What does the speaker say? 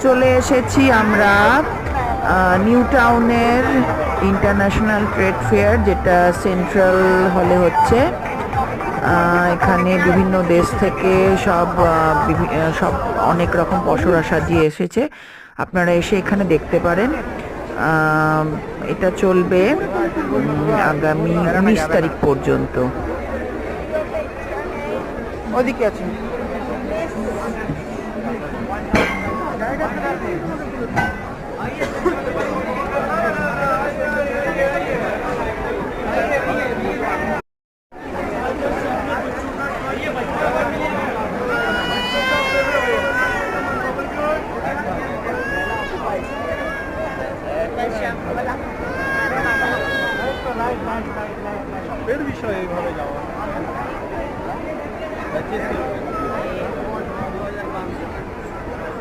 চলে এসেছি আমরা নিউ টাউনের ইন্টারন্যাশনাল ট্রেড ফেয়ার, যেটা সেন্ট্রাল হলে হচ্ছে। এখানে বিভিন্ন দেশ থেকে সব সব অনেক রকম পসরা সাজিয়ে এসেছে, আপনারা এসে এখানে দেখতে পারেন। এটা চলবে আগামী 19 তারিখ পর্যন্ত। ওদিকে আছে।